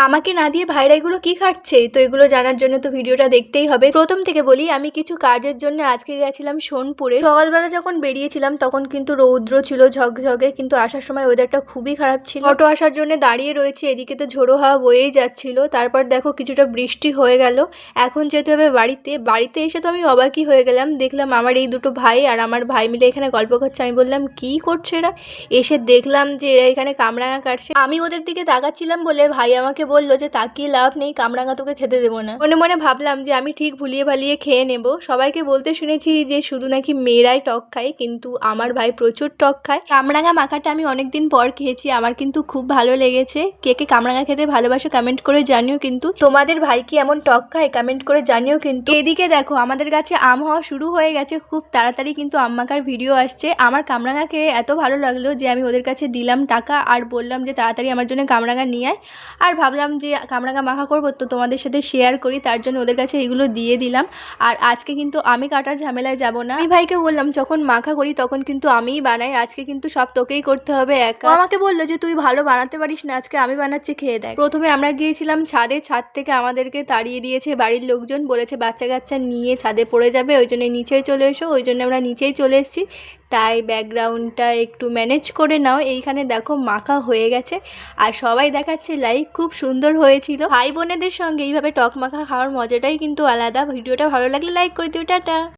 আমাকে না দিয়ে ভাইরা এগুলো কি খাচ্ছে, তো এগুলো জানার জন্য তো ভিডিওটা দেখতেই হবে। প্রথম থেকে বলি, আমি কিছু কাজের জন্য আজকে গেছিলাম সোনপুরে। সকালবেলা যখন বেরিয়েছিলাম তখন কিন্তু রৌদ্র ছিল ঝকঝকে, কিন্তু আসার সময় ওয়েদারটা খুবই খারাপ ছিল। অটো আসার জন্য দাঁড়িয়ে রয়েছে, এদিকে তো ঝোড়ো হাওয়া বয়েই যাচ্ছিল। তারপর দেখো কিছুটা বৃষ্টি হয়ে গেল। এখন যেতে হবে বাড়িতে এসে তো আমি অবাকই হয়ে গেলাম। দেখলাম আমার এই দুটো ভাই আর আমার ভাই মিলে এখানে গল্প করছে। আমি বললাম কি করছে এরা? এসে দেখলাম যে এরা এখানে কামরাঙা কাটছে। আমি ওদের দিকে তাকাচ্ছিলাম বলে ভাই আমাকে বললো যে তাকিয়ে লাভ নেই, কামরাঙা তোকে খেতে দেবো না। মনে মনে ভাবলাম যে আমি ঠিক ভুলিয়ে ভালিয়ে খেয়ে নেব। সবাইকে বলতে শুনেছি যে শুধু নাকি মেয়েরাই টক খায়, কিন্তু আমার ভাই প্রচুর টক খায়। কামরাঙা মাখাটা আমি অনেকদিন পর খেয়েছি, আমার কিন্তু খুব ভালো লেগেছে। কে কে কামরাঙা খেতে ভালোবাসো কমেন্ট করে জানিও, কিন্তু তোমাদের ভাই কি এমন টক খায় কমেন্ট করে জানিও। কিন্তু এদিকে দেখো আমাদের গাছে আম হওয়া শুরু হয়ে গেছে, খুব তাড়াতাড়ি কিন্তু আম মাখার ভিডিও আসছে। আমার কামরাঙা খেয়ে এত ভালো লাগলো যে আমি ওদের কাছে দিলাম টাকা আর বললাম যে তাড়াতাড়ি আমার জন্য কামরাঙা নিয়ে আয়। আর ভাবলাম যে কামরাঙা মাখা করবো তো তোমাদের সাথে শেয়ার করি, তার জন্য ওদের কাছে এগুলো দিয়ে দিলাম। আর আজকে কিন্তু আমি কাটার ঝামেলায় যাব না। আমি ভাইকে বললাম যখন মাখা করি তখন কিন্তু আমিই বানাই, আজকে কিন্তু সব তোকেই করতে হবে একা। আমাকে বললো যে তুই ভালো বানাতে পারিস না, আজকে আমি বানাচ্ছি খেয়ে দেখ। প্রথমে আমরা গিয়েছিলাম ছাদে, ছাদ থেকে আমাদেরকে তাড়িয়ে দিয়েছে বাড়ির লোকজন, বলেছে বাচ্চা কাচ্চা নিয়ে ছাদে পড়ে যাবে, ওই জন্য নিচেই চলে এসো। ওই জন্য আমরা নিচেই চলে এসেছি। তাই ব্যাকগ্রাউন্ডটা একটু ম্যানেজ করে নাও। এইখানে দেখো মাখা হয়ে গেছে আর সবাই দেখাচ্ছে লাইক, খুব সুন্দর হয়েছিল। ভাই বোনেদের সঙ্গে এইভাবে টক মাখা খাওয়ার মজাটাই কিন্তু আলাদা। ভিডিওটা ভালো লাগলে লাইক করে দিও, টাটা।